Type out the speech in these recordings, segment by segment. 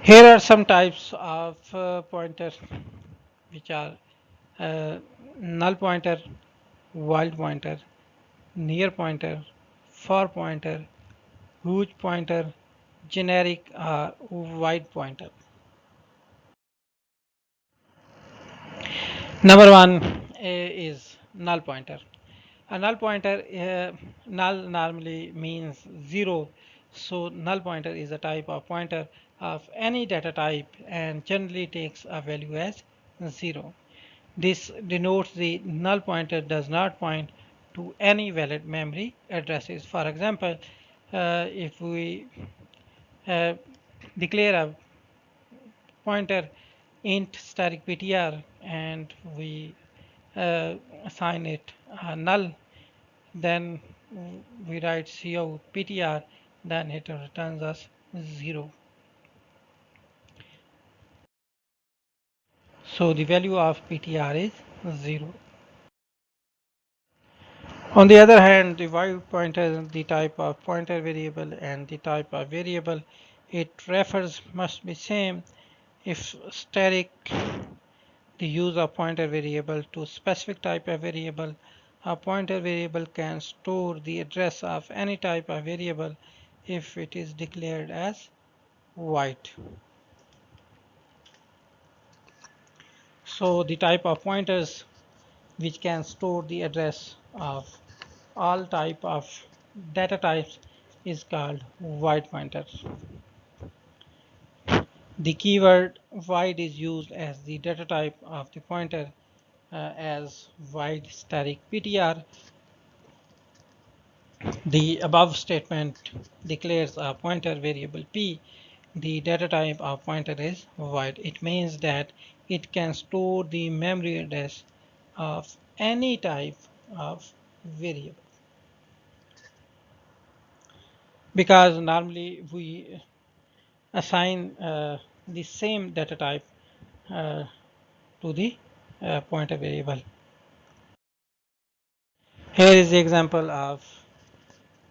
Here are some types of pointers which are uh, null pointer, wild pointer, near pointer, far pointer, huge pointer, generic or wide pointer. Number one is null pointer. A null pointer, null normally means zero. So null pointer is a type of pointer of any data type and generally takes a value as zero. This denotes the null pointer does not point to any valid memory addresses. For example, if we uh, declare a pointer int static ptr and we assign it null, then we write cout ptr, then it returns us 0. So the value of ptr is 0. On the other hand, the void pointer is the type of pointer variable and the type of variable it refers must be same. If static, the use of pointer variable to specific type of variable, a pointer variable can store the address of any type of variable if it is declared as void. So the type of pointers which can store the address of all type of data types is called void pointers. The keyword void is used as the data type of the pointer as void static ptr. The above statement declares a pointer variable p. The data type of pointer is void. It means that it can store the memory address of any type of variable. Because normally we assign the same data type uh, to the pointer variable. Here is the example of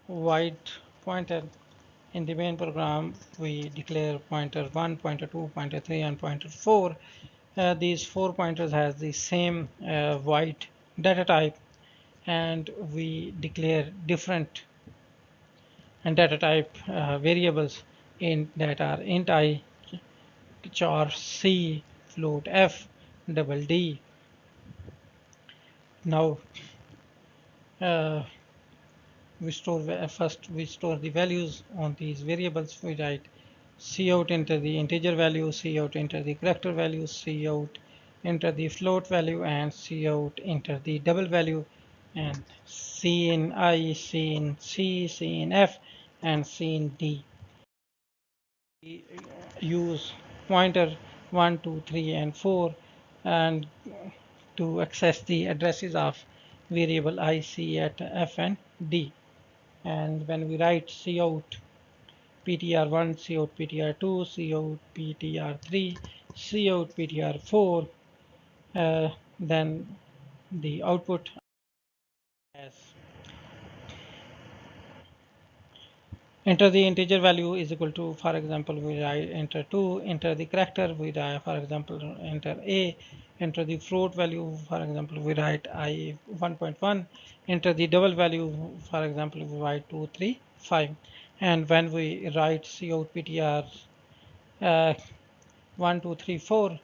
void pointer. In the main program, we declare pointer 1, pointer 2, pointer 3, and pointer 4. These 4 pointers has the same void data type, and we declare different data type variables in that are int I, char c, float f, double d. Now uh, first we store the values on these variables. We write cout enter the integer value, cout enter the character value, cout enter the float value, and cout enter the double value, and c in I, c in c, c in f, and c in d. We use pointer 1, 2, 3, and 4 and to access the addresses of variable I, c at f and d. And when we write cout ptr1, cout ptr2, cout ptr3, cout ptr4, then the output as enter the integer value is equal to, for example, we write enter 2, enter the character, we write, for example, enter a, enter the float value, for example, we write I 1.1, enter the double value, for example, we write 2, 3, 5. And when we write cout ptr 1, 2, 3, 4,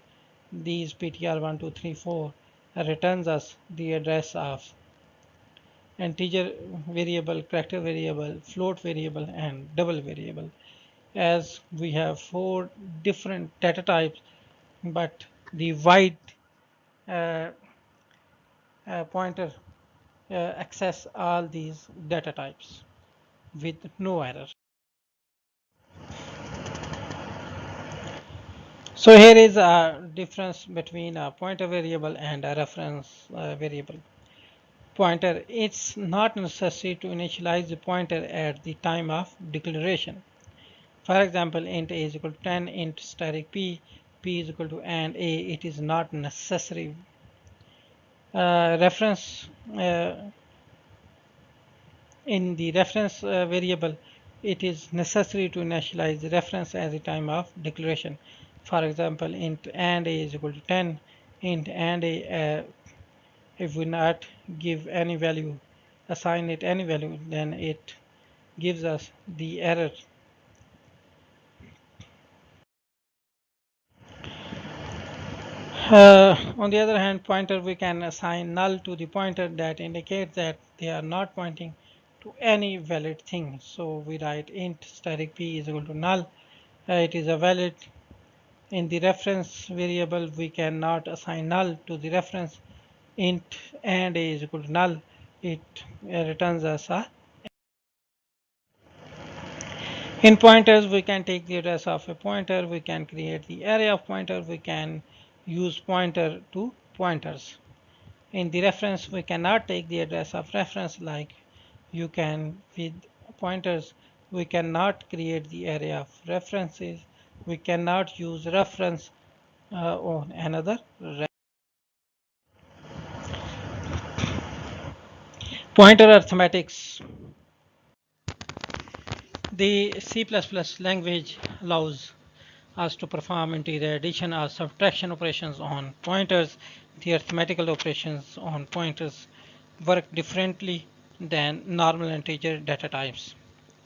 these ptr 1, 2, 3, 4 returns us the address of integer variable, character variable, float variable, and double variable. As we have 4 different data types, but the void uh, pointer access all these data types with no error. So here is a difference between a pointer variable and a reference variable. Pointer, it's not necessary to initialize the pointer at the time of declaration. For example, int a is equal to 10, int static p is equal to and a, it is not necessary. Reference, in the reference variable, it is necessary to initialize the reference at the time of declaration. For example, int and a is equal to 10, int and a, if we not give any value, assign it any value, then it gives us the error. On the other hand, pointer, we can assign null to the pointer that indicates that they are not pointing to any valid thing. So we write int static p is equal to null. It is a valid. In the reference variable, we cannot assign null to the reference. Int and a is equal to null. It returns us a. In pointers, we can take the address of a pointer, we can create the array of pointer, we can use pointer to pointers. In the reference, we cannot take the address of reference like you can with pointers. We cannot create the array of references. We cannot use reference on another pointer arithmetics. The C++ language allows us to perform integer addition or subtraction operations on pointers. The arithmetical operations on pointers work differently than normal integer data types.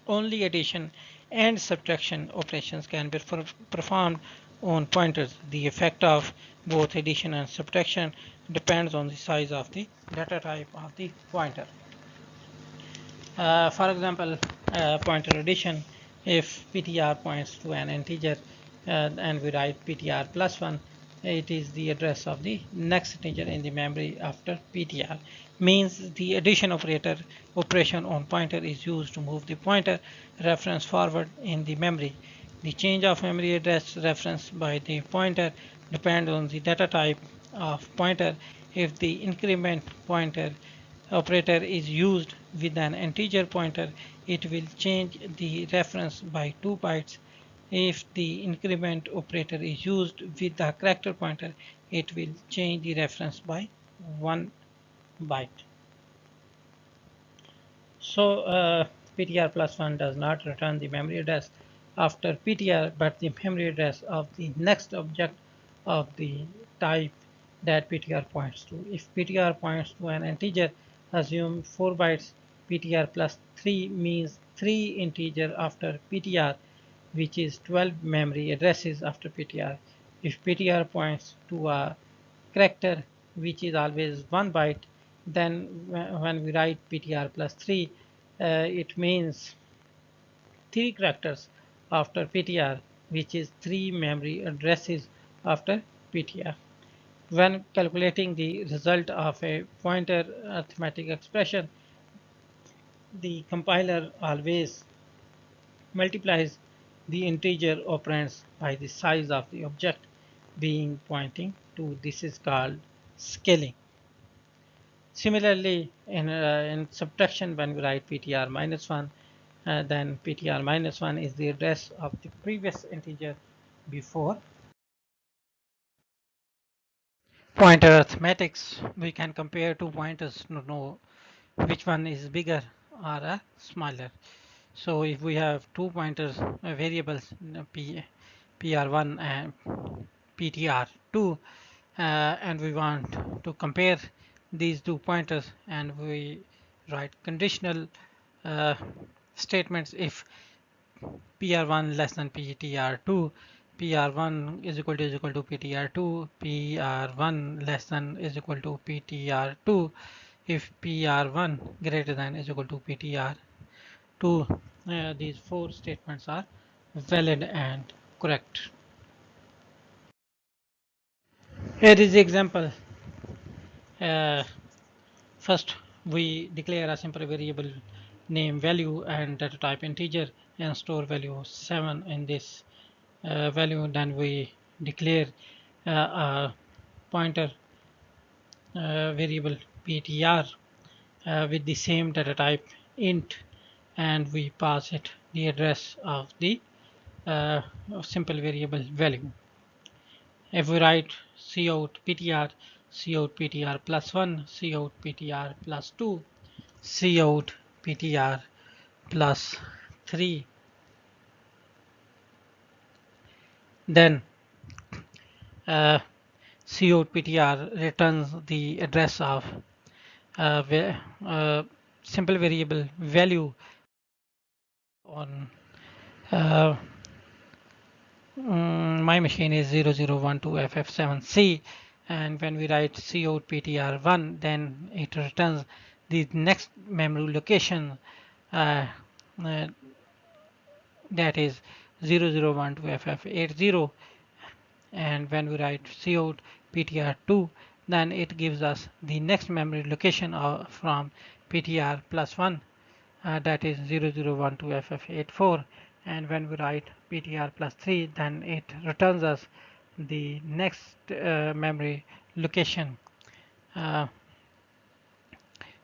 Only addition and subtraction operations can be performed on pointers. The effect of both addition and subtraction depends on the size of the data type of the pointer. For example, pointer addition, if ptr points to an integer and we write ptr plus 1, it is the address of the next integer in the memory after ptr. Means the addition operation on pointer is used to move the pointer reference forward in the memory. The change of memory address reference by the pointer depends on the data type of pointer. If the increment pointer operator is used with an integer pointer, it will change the reference by 2 bytes. If the increment operator is used with the character pointer, it will change the reference by 1 byte. So ptr plus 1 does not return the memory address after ptr, but the memory address of the next object of the type that ptr points to. If ptr points to an integer, assume 4 bytes. Ptr plus 3 means 3 integer after ptr, which is 12 memory addresses after ptr. If ptr points to a character which is always 1 byte, then when we write ptr plus 3, it means 3 characters after ptr, which is 3 memory addresses after ptr. When calculating the result of a pointer arithmetic expression, the compiler always multiplies the integer operands by the size of the object being pointing to. This is called scaling. Similarly, in subtraction, when we write ptr minus 1, then ptr minus 1 is the address of the previous integer before. Pointer arithmetics, we can compare two pointers to know which one is bigger or smaller. So if we have two pointers variables pr1 and ptr2, and we want to compare these two pointers, and we write conditional uh, statements. If pr1 less than ptr2, pr1 is equal to ptr2, pr1 less than is equal to ptr2. If pr1 greater than is equal to ptr2, these four statements are valid and correct. Here is the example. First, we declare a simple variable name value and data type integer and store value 7 in this value. Then we declare a pointer variable ptr with the same data type int, and we pass it the address of the simple variable value. If we write cout ptr plus 1, cout ptr plus 2, cout ptr plus 3, then COUT-PTR returns the address of uh, uh, simple variable value on uh, my machine is 0012FF7C, and when we write COUT-PTR1, then it returns the next memory location, uh, uh, that is 0012FF80, and when we write cout ptr2, then it gives us the next memory location from ptr plus 1, that is 0012ff84, and when we write ptr plus 3, then it returns us the next memory location, uh,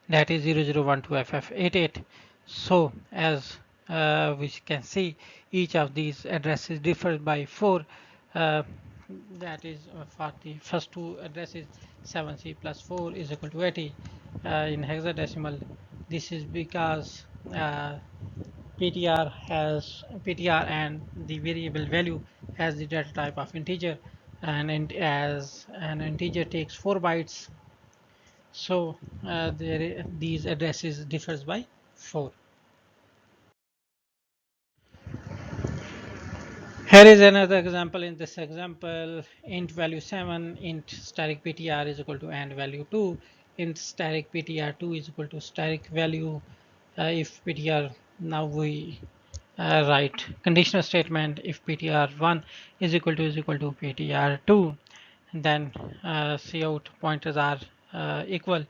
that is 0012ff88. So as we can see, each of these addresses differs by 4, uh, that is for the first two addresses 7c plus 4 is equal to 80 in hexadecimal. This is because PTR and the variable value has the data type of integer, and as an integer takes 4 bytes, so these addresses differs by 4. Here is another example. In this example, int value 7, int static ptr is equal to and value 2, int static ptr2 is equal to static value if ptr. Now we write conditional statement if ptr1 is equal to ptr2, then cout pointers are equal,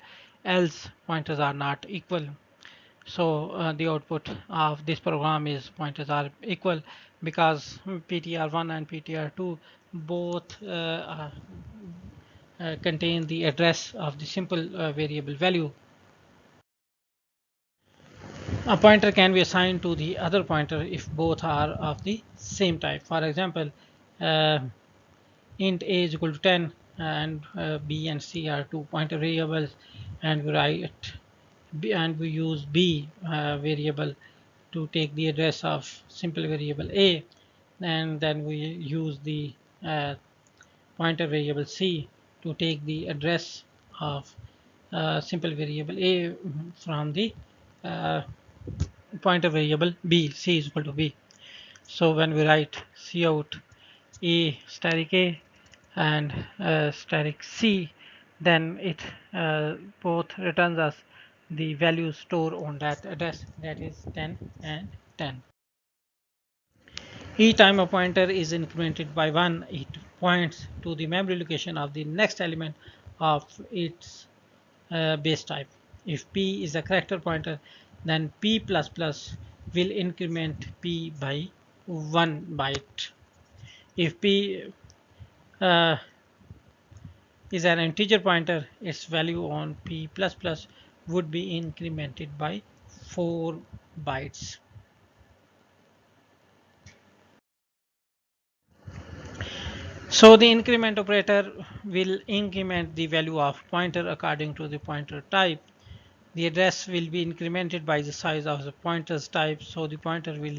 else pointers are not equal. So the output of this program is pointers are equal because ptr1 and ptr2 both contain the address of the simple variable value. A pointer can be assigned to the other pointer if both are of the same type. For example, uh, int a is equal to 10 and b and c are two pointer variables, and we write b, and we use b variable to take the address of simple variable a, and then we use the pointer variable c to take the address of simple variable a from the uh, pointer variable b, c is equal to b. So when we write cout a static a and static c, then it both returns us the values stored on that address, that is 10 and 10. Each time a pointer is incremented by 1, it points to the memory location of the next element of its base type. If p is a character pointer, then p++ will increment p by 1 byte. If p is an integer pointer, its value on p++ would be incremented by 4 bytes. So the increment operator will increment the value of pointer according to the pointer type. The address will be incremented by the size of the pointer's type, so the pointer will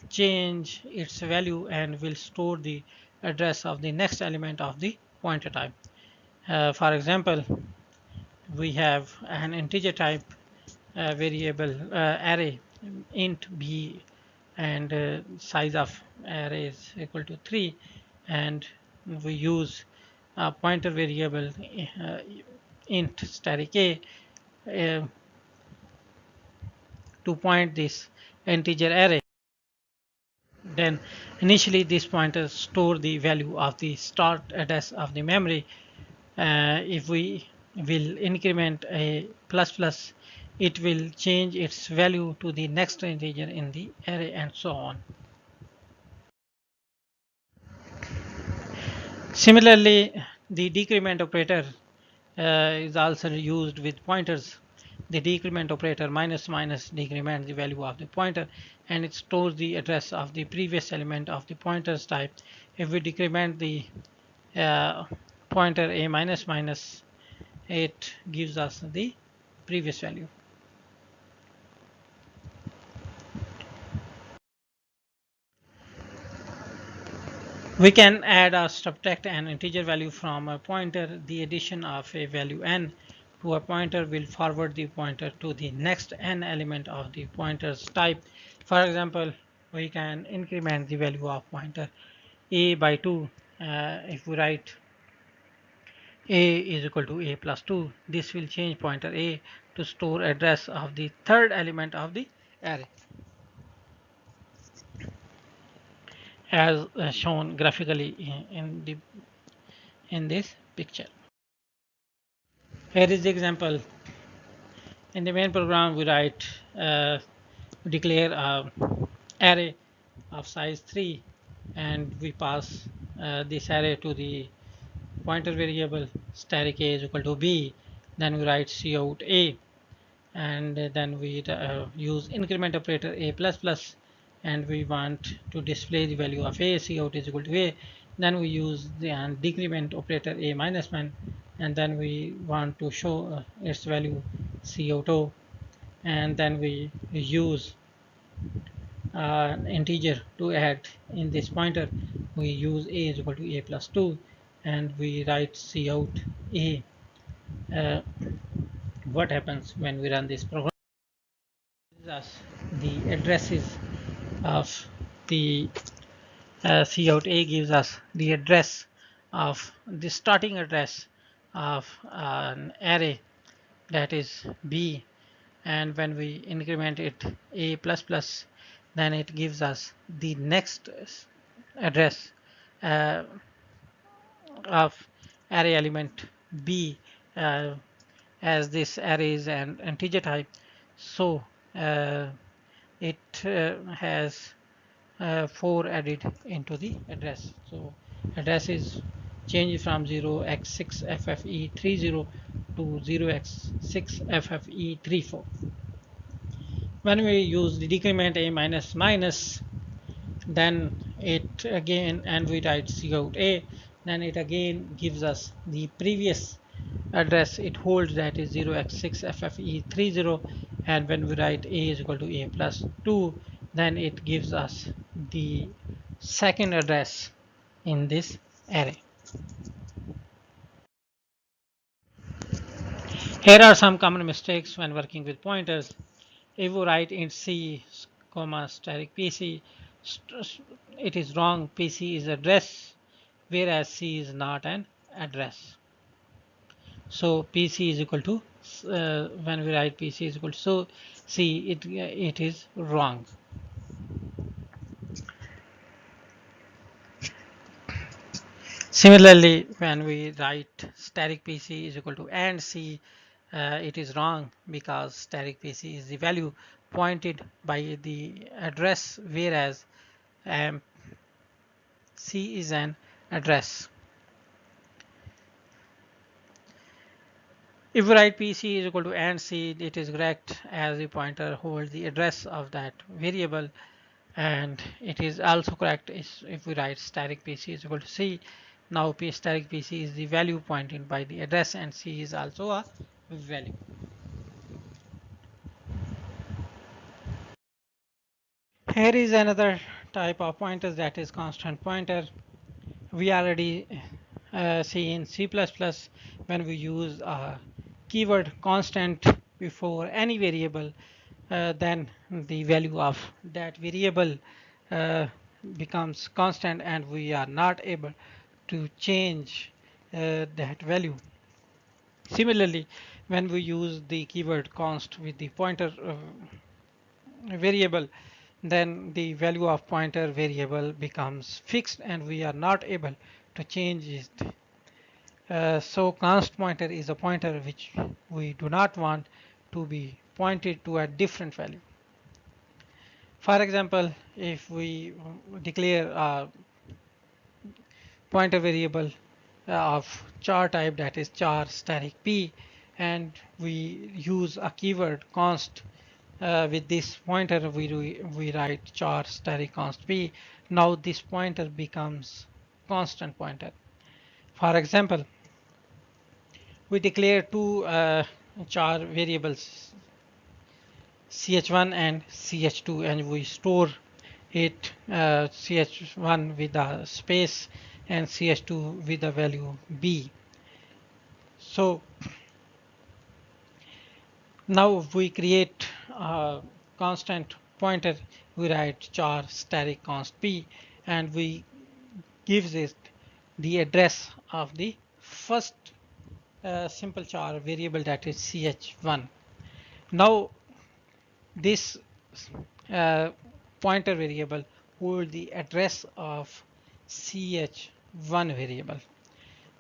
change its value and will store the address of the next element of the pointer type. For example, we have an integer type variable array int b, and size of array is equal to 3, and we use a pointer variable int static a to point this integer array. Then initially this pointer store the value of the start address of the memory. If we will increment a plus plus, it will change its value to the next integer in the array, and so on. Similarly, the decrement operator is also used with pointers. The decrement operator minus minus decrements the value of the pointer, and it stores the address of the previous element of the pointer's type. If we decrement the uh, pointer a minus minus, it gives us the previous value. We can add or subtract an integer value from a pointer. The addition of a value n to a pointer will forward the pointer to the next n element of the pointer's type. For example, we can increment the value of pointer a by 2. If we write a is equal to a plus 2, this will change pointer a to store address of the third element of the array, as shown graphically in this picture. Here is the example. In the main program, we write declare a array of size 3, and we pass this array to the pointer variable static a is equal to b. Then we write cout a, and then we use increment operator a plus plus, and we want to display the value of a, cout is equal to a. Then we use the decrement operator a minus 1, and then we want to show its value cout o, and then we use integer to add in this pointer. We use a is equal to a plus 2, and we write cout a. What happens when we run this program? Us the addresses of the cout a gives us the address of the starting address of an array, that is b, and when we increment it a plus plus, then it gives us the next address uh, of array element b, uh, as this array is an integer type, so it has 4 added into the address. So address is changed from 0x6FFE30 to 0x6FFE34. When we use the decrement a minus minus, then it again, and we write cout a, then it again gives us the previous address it holds, that is 0x6FFE30, and when we write a is equal to a plus 2, then it gives us the second address in this array. Here are some common mistakes when working with pointers. If we write int c comma static pc, it is wrong. Pc is address, whereas c is not an address. So pc is equal to when we write pc is equal to, so c, it is wrong. Similarly, when we write static pc is equal to and c, it is wrong, because static pc is the value pointed by the address, whereas c is an address. If we write pc is equal to and c, it is correct, as the pointer holds the address of that variable, and it is also correct if we write static pc is equal to c. Now static pc is the value pointed by the address, and c is also a value. Here is another type of pointers, that is constant pointer. We already see in C++ when we use a keyword constant before any variable, then the value of that variable uh, becomes constant, and we are not able to change that value. Similarly, when we use the keyword const with the pointer variable, then the value of pointer variable becomes fixed, and we are not able to change it. So const pointer is a pointer which we do not want to be pointed to a different value. For example, if we declare a pointer variable of char type, that is char static p, and we use a keyword const with this pointer, we write char static const p. Now this pointer becomes constant pointer. For example, we declare two char variables ch1 and ch2, and we store it ch1 with a space and ch2 with the value b. So now we create a constant pointer. We write char static const p, and we gives it the address of the first simple char variable, that is ch1. Now this uh, pointer variable hold the address of ch1 variable.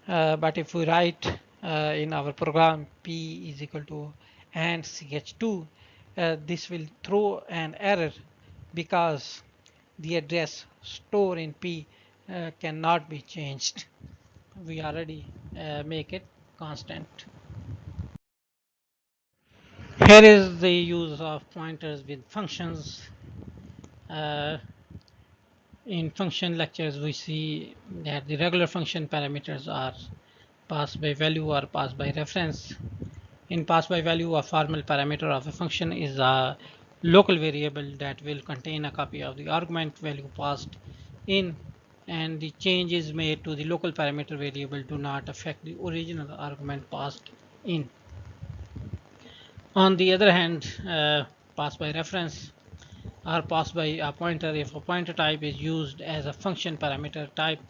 But if we write in our program p is equal to and ch2, this will throw an error because the address stored in p cannot be changed. We already make it constant. Here is the use of pointers with functions. Uh, in function lectures, we see that the regular function parameters are passed by value or passed by reference. In pass by value, a formal parameter of a function is a local variable that will contain a copy of the argument value passed in, and the changes made to the local parameter variable do not affect the original argument passed in. On the other hand, pass by reference or pass by a pointer. If a pointer type is used as a function parameter type,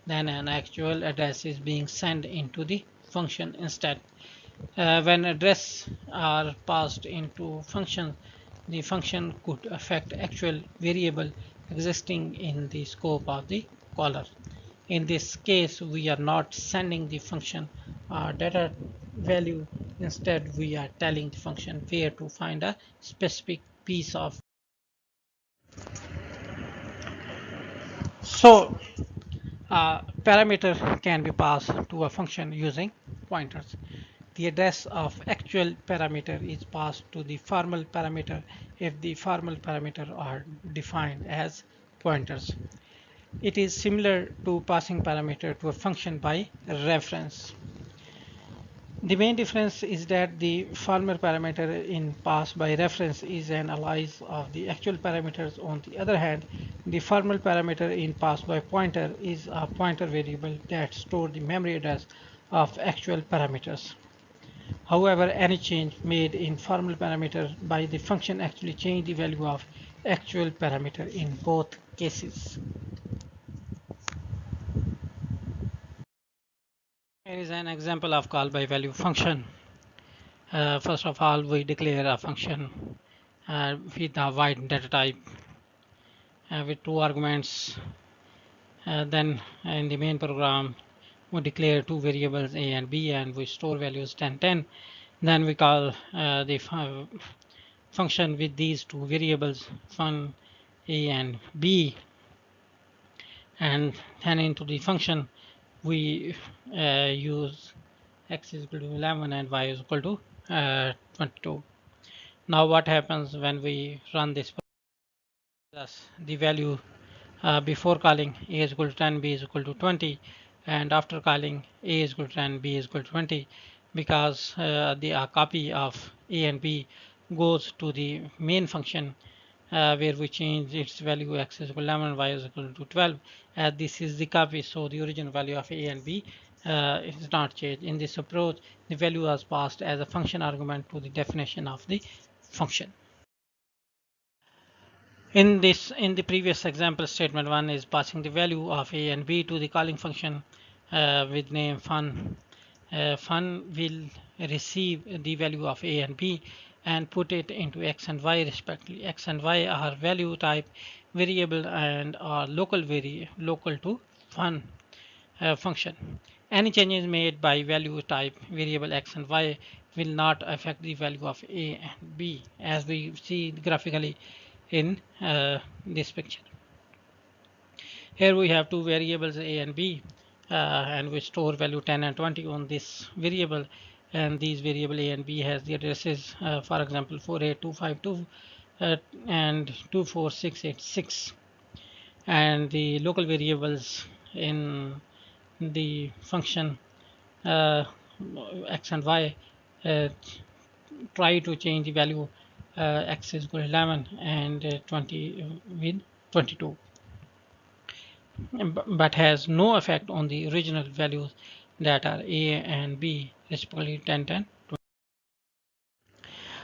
then an actual address is being sent into the function instead. When address are passed into function, the function could affect actual variable existing in the scope of the caller. In this case, we are not sending the function data value. Instead, we are telling the function where to find a specific piece of. So parameter can be passed to a function using pointers. The address of actual parameter is passed to the formal parameter if the formal parameter are defined as pointers. It is similar to passing parameter to a function by reference. The main difference is that the formal parameter in pass by reference is an alias of the actual parameters. On the other hand, the formal parameter in pass by pointer is a pointer variable that stores the memory address of actual parameters. However, any change made in formal parameter by the function actually change the value of actual parameter in both cases. Here is an example of call by value function. First of all, we declare a function with a void data type with two arguments. Then in the main program, we declare two variables a and b, and we store values 10, 10. Then we call the function with these two variables, fun a and b, and then into the function we use x is equal to 11 and y is equal to 22. Now what happens when we run this? Thus the value before calling a is equal to 10, b is equal to 20, and after calling a is equal to 10, b is equal to 20, because the copy of a and b goes to the main function where we change its value, x is equal to 11, y is equal to 12. This is the copy, so the original value of a and b is not changed. In this approach, the value was passed as a function argument to the definition of the function. In the previous example, statement 1 is passing the value of a and b to the calling function with name fun. Fun will receive the value of a and b and put it into x and y respectively. X and y are value type variable and are local to fun function. Any changes made by value type variable x and y will not affect the value of a and b, as we see graphically in this picture. Here we have two variables a and b, and we store value 10 and 20 on this variable, and these variable a and b has the addresses, for example 48252 and 24686, and the local variables in the function x and y try to change the value x is equal to 11 and 20 with 22. but has no effect on the original values that are a and b respectively 10, 10.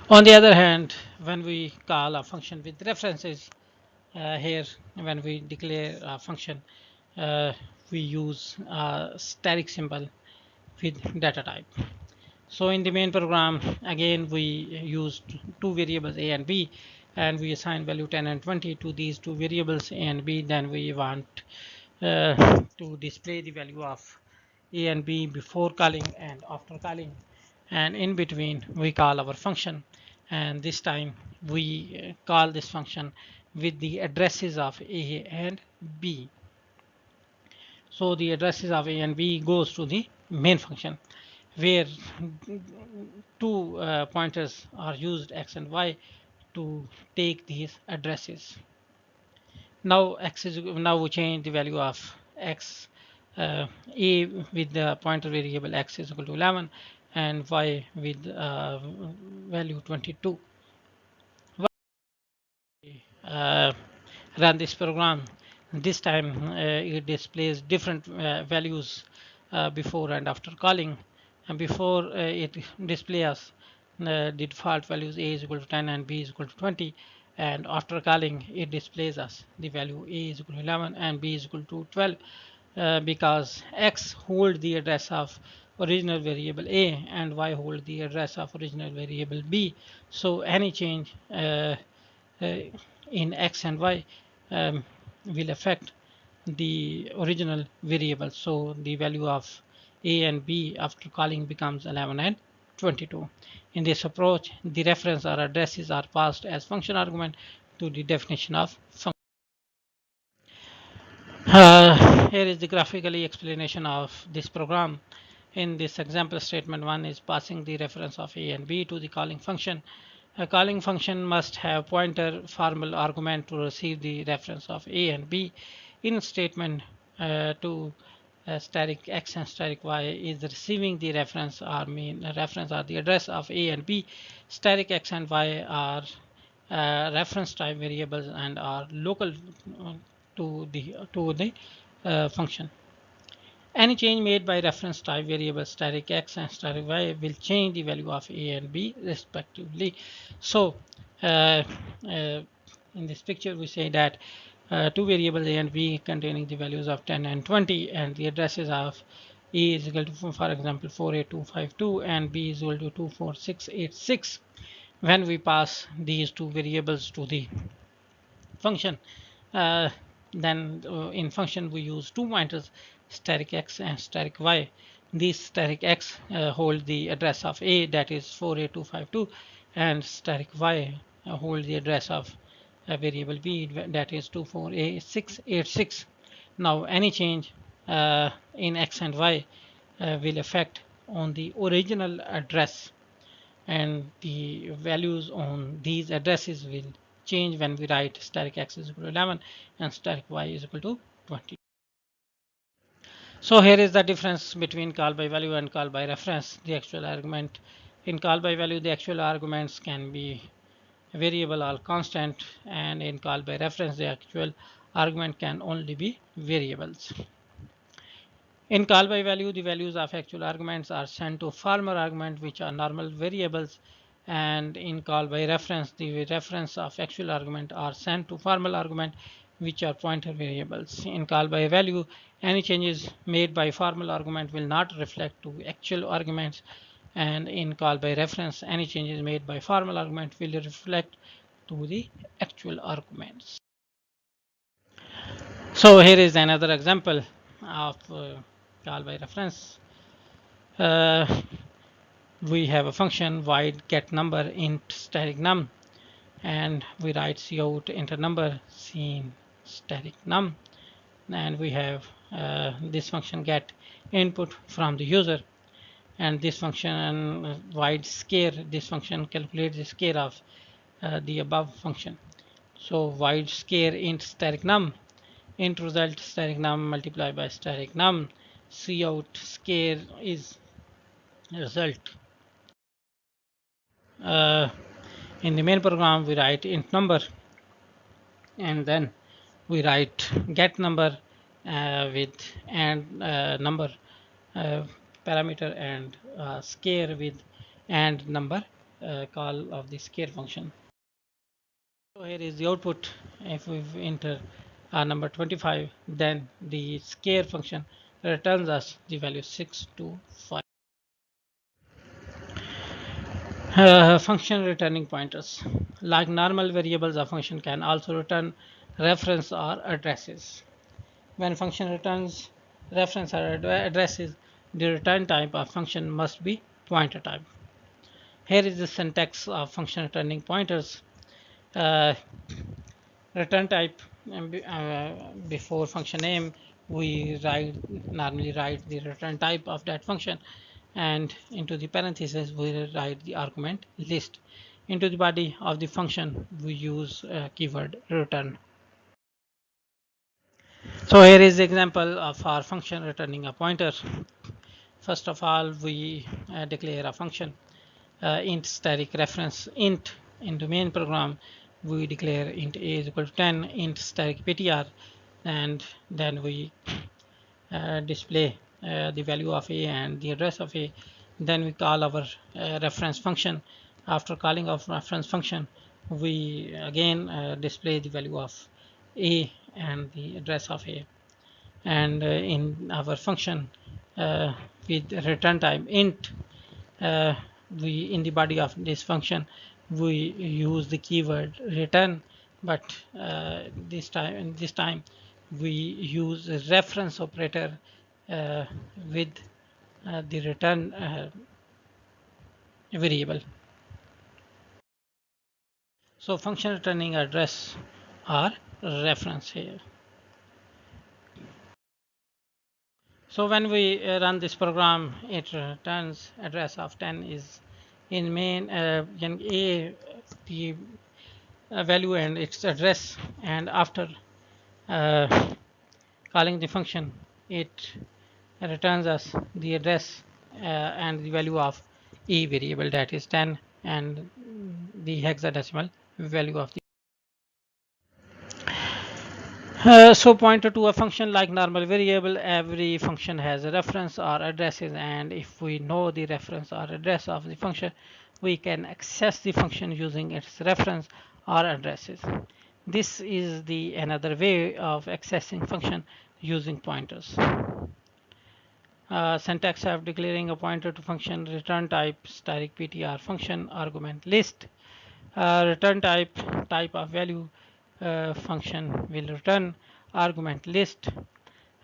On the other hand, when we call a function with references, here when we declare a function, we use a static symbol with data type. So in the main program, again we used two variables a and b, and we assign value 10 and 20 to these two variables a and b. Then we want to display the value of a and b before calling and after calling, and in between we call our function, and this time we call this function with the addresses of a and b. So the addresses of a and b goes to the main function, where two pointers are used, x and y, to take these addresses. Now now we change the value of x, a with the pointer variable x is equal to 11 and y with value 22. uh, Run this program. This time it displays different values before and after calling. And before it displays the default values a is equal to 10 and b is equal to 20, and after calling it displays us the value a is equal to 11 and b is equal to 12, because x hold the address of original variable a and y hold the address of original variable b. So any change uh, in x and y will affect the original variable. So the value of a and b after calling becomes 11 and 22. In this approach, the reference or addresses are passed as function argument to the definition of function. Here is the graphically explanation of this program. In this example statement, one is passing the reference of a and b to the calling function. A calling function must have pointer formal argument to receive the reference of a and b. In statement to static x and static y is receiving the reference or reference or the address of a and b. Static x and y are reference type variables and are local to the function. Any change made by reference type variables static x and static y will change the value of a and b respectively. So in this picture we say that two variables a and b containing the values of 10 and 20, and the addresses of a is equal to, for example, 48252 and b is equal to 24686. When we pass these two variables to the function, uh, then in function we use two pointers, static x and static y. This static x hold the address of a, that is 48252, and static y hold the address of variable b, that is 248686. Now any change in x and y will affect on the original address, and the values on these addresses will change when we write static x is equal to 11 and static y is equal to 20. So here is the difference between call by value and call by reference. The actual argument in call by value, the actual arguments can be variable or constant, and in call by reference the actual argument can only be variables. In call by value, the values of actual arguments are sent to formal argument, which are normal variables, and in call by reference, the reference of actual argument are sent to formal argument, which are pointer variables. In call by value, any changes made by formal argument will not reflect to actual arguments, and in call by reference, any changes made by formal argument will reflect to the actual arguments. So here is another example of call by reference. We have a function void get number int static num, and we write cout enter number scene static num, and we have this function get input from the user, and this function void scare, this function calculates the scare of the above function. So void scare int static num, int result static num multiplied by static num, cout scare is result. In the main program we write int number, and then we write get number, with and number parameter, and scare with and number call of the scare function. So here is the output. If we enter number 25, then the scare function returns us the value 6 to 5. Function returning pointers. Like normal variables, a function can also return reference or addresses. When function returns reference or addresses, the return type of function must be pointer type. Here is the syntax of function returning pointers. Uh, Return type, before function name we normally write the return type of that function, and into the parentheses we write the argument list. Into the body of the function we use keyword return. So here is the example of our function returning a pointer. First of all, we declare a function int static reference int. In the main program we declare int a is equal to 10, int static ptr, and then we display the value of a and the address of a. Then we call our reference function. After calling of reference function, we again display the value of a and the address of a. And in our function with return type int, we in the body of this function we use the keyword return, but this time we use a reference operator with the return variable. So function returning address or reference here. So when we run this program, it returns address of 10 is in main a the value and its address, and after calling the function it returns us the address and the value of e variable, that is 10, and the hexadecimal value of the so pointer to a function like normal variable. Every function has a reference or addresses, and if we know the reference or address of the function, we can access the function using its reference or addresses. This is the another way of accessing function using pointers. Syntax of declaring a pointer to function: return type static ptr function argument list. Return type of value function will return argument list.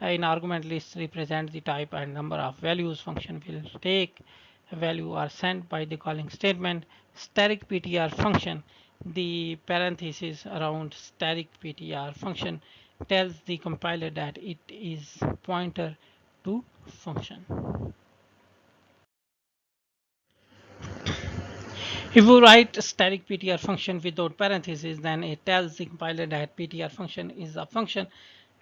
In argument list represent the type and number of values function will take. A value are sent by the calling statement. Static ptr function, the parenthesis around static ptr function tells the compiler that it is pointer to function. If you write static ptr function without parentheses, then it tells the compiler that ptr function is a function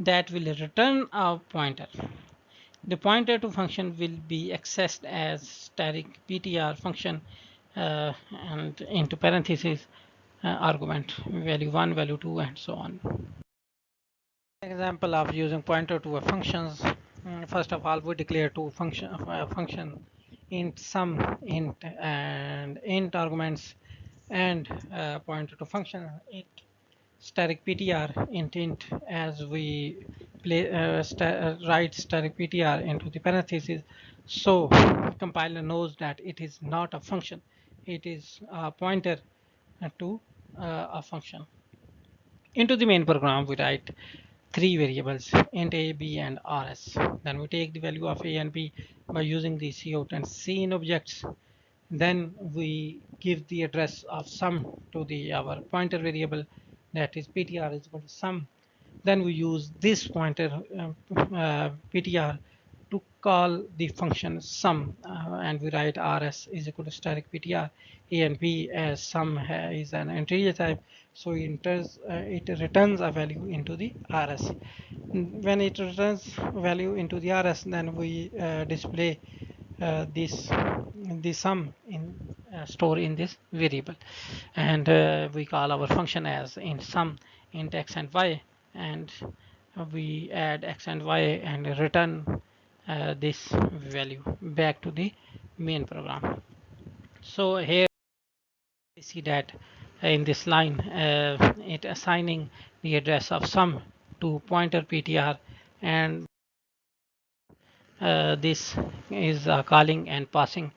that will return a pointer. The pointer to function will be accessed as static ptr function and into parentheses argument value 1, value 2, and so on. Example of using pointer to a functions. First of all, we declare two function int sum int and int arguments, and pointer to function int static ptr int as we write static ptr into the parentheses, so compiler knows that it is not a function, it is a pointer to a function. Into the main program we write three variables int a, b, and rs. Then we take the value of a and b by using the cout and cin objects. Then we give the address of sum to the our pointer variable, that is ptr is equal to sum. Then we use this pointer ptr to call the function sum, and we write rs is equal to static ptr a and b, as sum is an integer type, so it returns a value into the rs. When it returns value into the rs, then we display the sum in store in this variable, and we call our function as int sum int x and y, and we add x and y and return this value back to the main program. So here we see that in this line it assigning the address of sum to pointer ptr, and this is calling and passing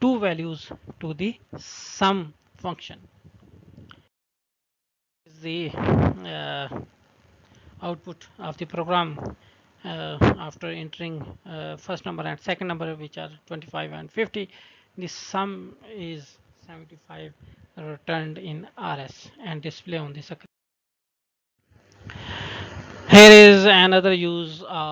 two values to the sum function. The output of the program after entering first number and second number, which are 25 and 50. The sum is 75 returned in RS and display on the screen. Here is another use of